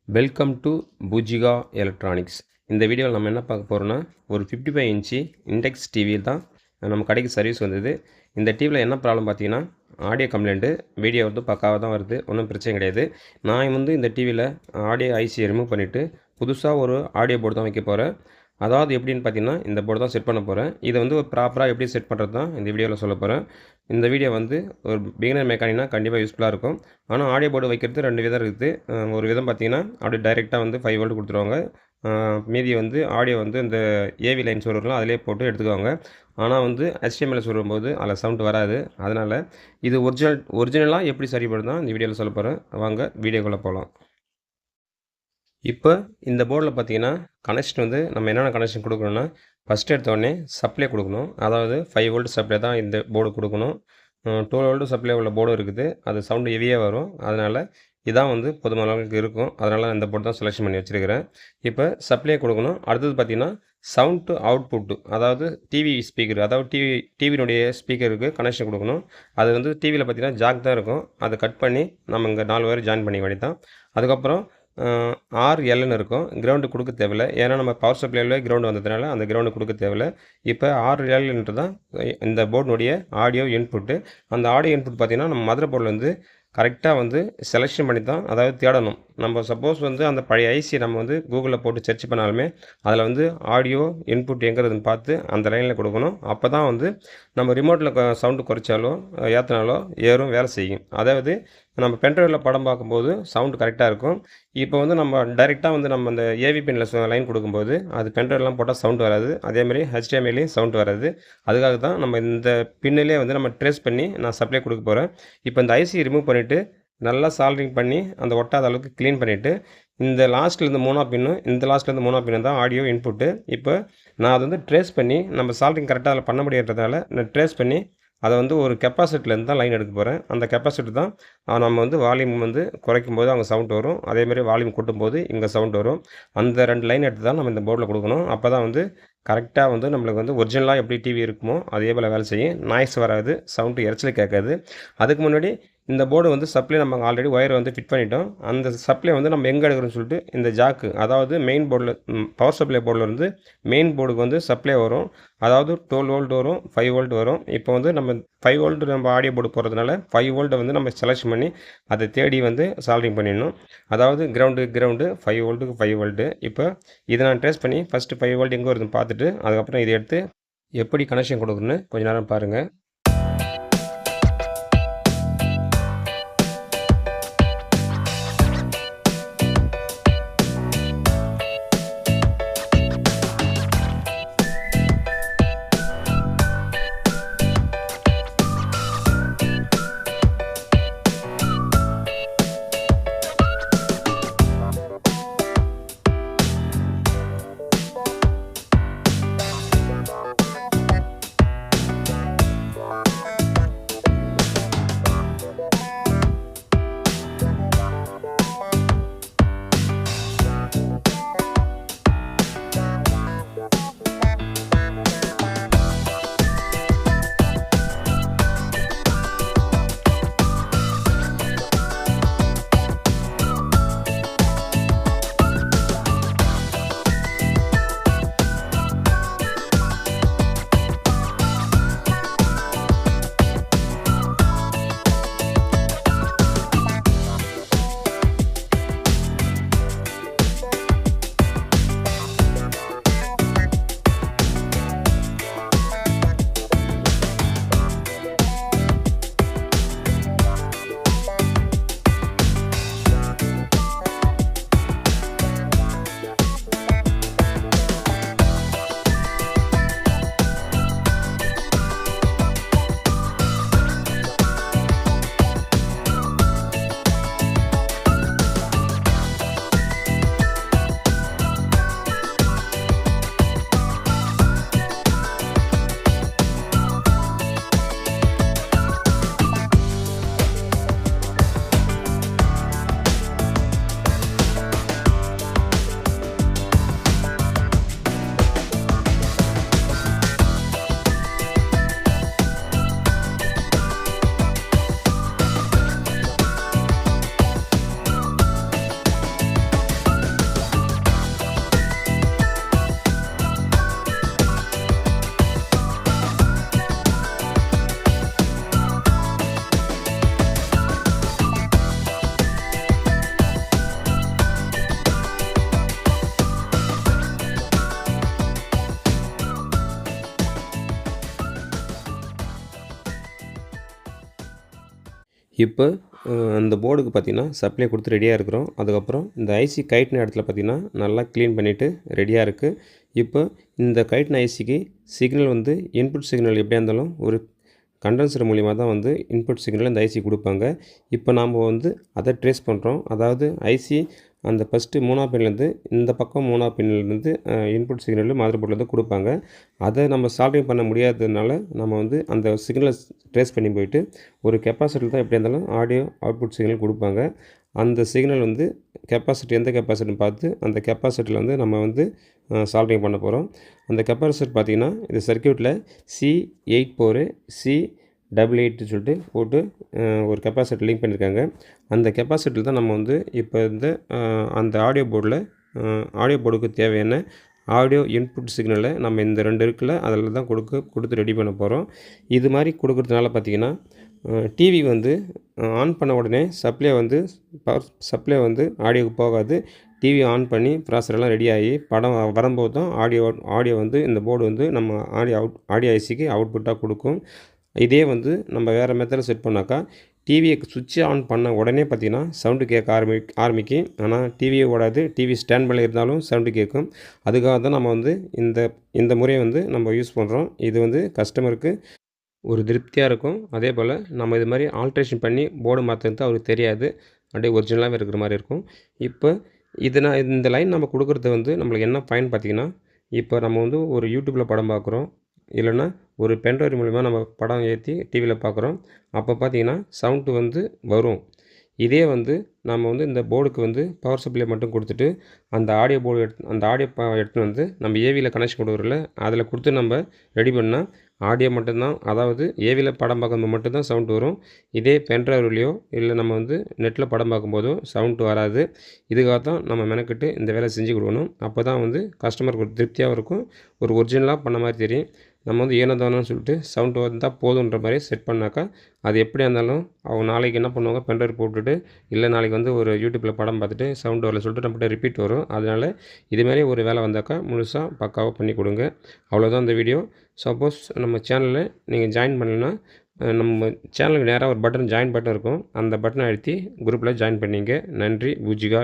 Welcome to Poojika electronics. இந்த வீடியோவில் நம்ம என்ன பார்க்க போகிறோம்னா, ஒரு 55 இன்ச்சு இண்டெக்ஸ் டிவி தான் நம்ம கடைக்கு சர்வீஸ் வந்தது. இந்த டிவியில் என்ன ப்ராப்ளம் பார்த்தீங்கன்னா, ஆடியோ கம்ப்ளைண்ட்டு. வீடியோ வந்து பக்காவாக தான் வருது, ஒன்றும் பிரச்சனை கிடையாது. நான் வந்து இந்த டிவியில் ஆடியோ ஐசியை ரிமூவ் பண்ணிவிட்டு புதுசாக ஒரு ஆடியோ போர்டு தான் வைக்க போகிறேன். அதாவது எப்படின்னு பார்த்தீங்கன்னா, இந்த போர்டு தான் செட் பண்ண போகிறேன். இதை வந்து ஒரு ப்ராப்பராக எப்படி செட் பண்ணுறது தான் இந்த வீடியோவில் சொல்ல போகிறேன். இந்த வீடியோ வந்து ஒரு பிகினர் மெக்கானிக்னா கண்டிப்பாக யூஸ்ஃபுல்லாக இருக்கும். ஆனால் ஆடியோ போர்டு வைக்கிறது 2 விதம் இருக்குது. ஒரு விதம் பார்த்தீங்கன்னா, அப்படியே டைரெக்டாக வந்து 5 வோல்ட் கொடுத்துருவாங்க. மீதி வந்து ஆடியோ வந்து இந்த ஏவி லைன்ஸ் வரும்ல, அதிலே போட்டு எடுத்துக்குவாங்க. ஆனால் வந்து HDMIல சொல்லும்போது அதில் சவுண்ட் வராது. அதனால் இது ஒரிஜினலாக எப்படி சரி பண்ணணும் தான் இந்த வீடியோவில் சொல்ல போகிறேன். வாங்க வீடியோக்குள்ளே போகலாம். இப்போ இந்த போர்டில் பார்த்தீங்கன்னா, கனெக்ஷன் வந்து நம்ம என்னென்ன கனெக்ஷன் கொடுக்கணும்னா, ஃபஸ்ட்டு எடுத்தோடனே சப்ளை கொடுக்கணும். அதாவது 5 வோல்ட் சப்ளை தான் இந்த போர்டு கொடுக்கணும். 12 வோல்ட் சப்ளை உள்ள போர்டும் இருக்குது. அது சவுண்டு ஹெவியாக வரும். அதனால் இதான் வந்து போதுமான அளவுக்கு இருக்கும். அதனால் இந்த போர்டு தான் செலெக்ஷன் பண்ணி வச்சுருக்கிறேன். இப்போ சப்ளை கொடுக்கணும். அடுத்தது பார்த்தீங்கன்னா, சவுண்ட் டு அவுட்புட்டு, அதாவது டிவி ஸ்பீக்கர், அதாவது டிவியினுடைய ஸ்பீக்கருக்கு கனெக்ஷன் கொடுக்கணும். அது வந்து டிவியில் பார்த்தீங்கன்னா ஜாக் தான் இருக்கும். அதை கட் பண்ணி நம்ம இங்கே 4 வயர் ஜாயின் பண்ணிக்க வேண்டியது தான். அதுக்கப்புறம் RLன்னு இருக்கும். கிரவுண்டு கொடுக்க தேவையில்ல. ஏன்னா நம்ம பவர் சப்ளைல கிரவுண்டு வந்ததுனால அந்த கிரவுண்டு கொடுக்க தேவையில்ல. இப்போ RLன்றது தான் இந்த போர்டினுடைய ஆடியோ இன்புட்டு. அந்த ஆடியோ இன்புட் பார்த்திங்கன்னா, நம்ம மதர் போர்டில் வந்து கரெக்டாக வந்து செலெக்ஷன் பண்ணி தான், அதாவது தேடணும். நம்ம சப்போஸ் வந்து அந்த பழைய ஐசியை நம்ம வந்து கூகுளில் போட்டு சர்ச் பண்ணாலுமே அதில் வந்து ஆடியோ இன்புட் எங்கிறதுன்னு பார்த்து அந்த லைனில் கொடுக்கணும். அப்போ தான் வந்து நம்ம ரிமோட்டில் சவுண்டு குறைச்சாலோ ஏற்றினாலோ ஏறும், வேலை செய்யும். அதாவது நம்ம பென்ட்ரைவில் படம் பார்க்கும்போது சவுண்டு கரெக்டாக இருக்கும். இப்போ வந்து நம்ம டைரெக்டாக வந்து நம்ம அந்த ஏவி பின்னில் லைன் கொடுக்கும்போது அது பென்ட்ரைவ்லாம் போட்டால் சவுண்டு வராது. அதேமாதிரி HDMIலையும் சவுண்டு வராது. அதுக்காக தான் நம்ம இந்த பின்னிலே வந்து நம்ம ட்ரேஸ் பண்ணி நான் சப்ளை கொடுக்க போகிறேன். இப்போ இந்த ஐசி ரிமூவ் பண்ணிவிட்டு நல்லா சால்ட்ரிங் பண்ணி அந்த ஒட்டாத அளவுக்கு க்ளீன் பண்ணிவிட்டு, இந்த லாஸ்ட்லேருந்து 3ஆம் பின்னு, இந்த லாஸ்ட்லேருந்து 3ஆம் பின்னு தான் ஆடியோ இன்புட்டு. இப்போ நான் அதை வந்து ட்ரேஸ் பண்ணி நம்ம சால்ட்ரிங் கரெக்டாக அதில் பண்ண முடியாததால் நான் ட்ரேஸ் பண்ணி அதை வந்து ஒரு கெப்பாசிட்டர்லேருந்து தான் லைன் எடுக்க போகிறேன். அந்த கெப்பாசிட்டர் தான் நம்ம வந்து வால்யூம் வந்து குறைக்கும் போது அங்கே சவுண்ட் வரும். அதேமாதிரி வால்யூம் கூட்டும்போது இங்கே சவுண்ட் வரும். அந்த 2 லைன் எடுத்து தான் நம்ம இந்த போர்டில் கொடுக்கணும். அப்போ தான் வந்து கரெக்டாக வந்து நம்மளுக்கு வந்து ஒரிஜினலாக எப்படி டிவி இருக்குமோ அதே போல் வேலை செய்யும். நாய்ஸ் வராது, சவுண்டு இரைச்சல் கேட்காது. அதுக்கு முன்னாடி இந்த போர்டு வந்து சப்ளை நம்ம ஆல்ரெடி ஒயரை வந்து ஃபிட் பண்ணிட்டோம். அந்த சப்ளை வந்து நம்ம எங்கே எடுக்கிறோம்னு சொல்லிட்டு இந்த ஜாக்கு, அதாவது மெயின் போர்டில் பவர் சப்ளை போர்டில் இருந்து மெயின் போர்டுக்கு வந்து சப்ளை வரும். அதாவது 12 வோல்ட் வரும், 5 வோல்ட் வரும். இப்போ வந்து நம்ம 5 வோல்ட் நம்ம ஆடியோ போர்டு போகிறதுனால 5 வோல்ட்டை வந்து நம்ம செலக்ஷன் பண்ணி அதை தேடி வந்து சால்விங் பண்ணிடணும். அதாவது கிரவுண்டு 5 வோல்ட்டுக்கு 5 வோல்ட்டு. இப்போ இதை நான் ட்ரேஸ் பண்ணி ஃபஸ்ட்டு 5 வோல்ட் எங்கே வருதுன்னு பார்த்துட்டு அதுக்கப்புறம் இதை எடுத்து எப்படி கனெக்ஷன் கொடுக்கணுன்னு கொஞ்சம் நேரம் பாருங்கள். இப்போ அந்த போர்டுக்கு பார்த்திங்கன்னா சப்ளை கொடுத்து ரெடியாக இருக்கிறோம். அதுக்கப்புறம் இந்த ஐசி கழட்டின இடத்துல பார்த்திங்கன்னா நல்லா க்ளீன் பண்ணிவிட்டு ரெடியாக இருக்குது. இப்போ இந்த கழட்டின ஐசிக்கு சிக்னல் வந்து இன்புட் சிக்னல் எப்படியா இருந்தாலும் ஒரு கண்டென்சர் மூலிமா தான் வந்து இன்புட் சிக்னல் இந்த ஐசி கொடுப்பாங்க. இப்போ நாம் வந்து அதை ட்ரேஸ் பண்ணுறோம். அதாவது ஐசி அந்த ஃபஸ்ட்டு 3ஆம் பின்லேருந்து இந்த பக்கம் 3ஆம் பின்லேருந்து இன்புட் சிக்னல் மதர் போர்ட்லேருந்து கொடுப்பாங்க. அதை நம்ம சால்விங் பண்ண முடியாததுனால நம்ம வந்து அந்த சிக்னலை ட்ரேஸ் பண்ணி போயிட்டு ஒரு கெப்பாசிட்டர் தான் எப்படியா இருந்தாலும் ஆடியோ அவுட்புட் சிக்னல் கொடுப்பாங்க. அந்த சிக்னல் வந்து கெப்பாசிட்டி எந்த கெப்பாசிட்டின்னு பார்த்து அந்த கெப்பாசிட்டியில் வந்து நம்ம வந்து சால்விங் பண்ண போகிறோம். அந்த கெப்பாசிட்டர் பார்த்திங்கன்னா இந்த சர்க்யூட்டில் C84C88 சொல்லிட்டு போட்டு ஒரு கெப்பாசிட்டர் லிங்க் பண்ணியிருக்காங்க. அந்த கெப்பாசிட்டியில் தான் நம்ம வந்து இப்போ இந்த அந்த ஆடியோ போர்டுக்கு தேவையான ஆடியோ இன்புட் சிக்னலை நம்ம இந்த 2 இருக்குல்ல அதில் தான் கொடுத்து ரெடி பண்ண போகிறோம். இது மாதிரி கொடுக்குறதுனால பார்த்திங்கன்னா டிவி வந்து ஆன் பண்ண உடனே சப்ளை வந்து ஆடியோவுக்கு போகாது. டிவி ஆன் பண்ணி ப்ராசரெல்லாம் ரெடி ஆகி படம் வரும்போது தான் ஆடியோ வந்து இந்த போர்டு வந்து நம்ம ஆடியோ ஐசிக்கு அவுட்புட்டாக கொடுக்கும். இதே வந்து நம்ம வேறு மெத்தடில் செட் பண்ணாக்கா டிவியை சுவிட்சை ஆன் பண்ண உடனே பார்த்திங்கன்னா சவுண்டு கேட்க ஆரம்பிக்கும். ஆனால் டிவியே ஓடாது. டிவி ஸ்டாண்ட் பையில் இருந்தாலும் சவுண்டு கேட்கும். அதுக்காக தான் நம்ம வந்து இந்த முறையை வந்து நம்ம யூஸ் பண்ணுறோம். இது வந்து கஸ்டமருக்கு ஒரு திருப்தியாக இருக்கும். அதே போல் நம்ம இது மாதிரி ஆல்ட்ரேஷன் பண்ணி போர்டு மாற்றுறது அவருக்கு தெரியாது. அப்படியே ஒரிஜினலாகவே இருக்கிற மாதிரி இருக்கும். இப்போ இந்த லைன் நம்ம கொடுக்குறது வந்து நம்மளுக்கு என்ன பயன் பார்த்திங்கன்னா, இப்போ நம்ம வந்து ஒரு யூடியூப்பில் படம் பார்க்குறோம். இல்லைன்னா ஒரு பென்ட்ரைவ் மூலிமா நம்ம படம் ஏற்றி டிவியில் பார்க்குறோம். அப்போ பார்த்திங்கன்னா சவுண்டு வந்து வரும். இதே வந்து நம்ம வந்து இந்த போர்டுக்கு வந்து பவர் சப்ளை மட்டும் கொடுத்துட்டு அந்த ஆடியோ எடுத்துன்னு வந்து நம்ம ஏவியில் கனெக்ஷன் கொடுக்குறோம்ல அதில் கொடுத்து நம்ம ரெடி பண்ணால் ஆடியோ மட்டும்தான், அதாவது ஏவியில் படம் பார்க்கும்போது மட்டும்தான் சவுண்டு வரும். இதே பென்ட்ரைவ்லையோ இல்லை நம்ம வந்து நெட்டில் படம் பார்க்கும்போதோ சவுண்டு வராது. இதுக்காக தான் நம்ம மெனக்கிட்டு இந்த வேலை செஞ்சு கொடுக்கணும். அப்போ தான் வந்து கஸ்டமருக்கு ஒரு திருப்தியாகவும் இருக்கும். ஒரு ஒரிஜினலாக பண்ண மாதிரி தெரியும். நம்ம வந்து ஏனோ தானோன்னு சொல்லிட்டு சவுண்டு வந்தால் போதுன்ற மாதிரி செட் பண்ணாக்கா அது எப்படியா இருந்தாலும் அவங்க நாளைக்கு என்ன பண்ணுவாங்க, பென்ட்ரைவ் போட்டுட்டு இல்லை நாளைக்கு வந்து ஒரு யூடியூப்பில் படம் பார்த்துட்டு சவுண்டு வரல சொல்லிட்டு நம்மகிட்ட ரிப்பீட் வரும். அதனால் இதுமாரி ஒரு வேலை வந்தாக்கா முழுசாக பக்காவாக பண்ணி கொடுங்க. அவ்வளோதான் இந்த வீடியோ. சப்போஸ் நம்ம சேனலில் நீங்கள் ஜாயின் பண்ணலைன்னா நம்ம சேனலுக்கு நேராக ஒரு ஜாயின் பட்டன் இருக்கும். அந்த பட்டனை அழுத்தி குரூப்பில் ஜாயின் பண்ணிங்க. நன்றி. பூஜிகா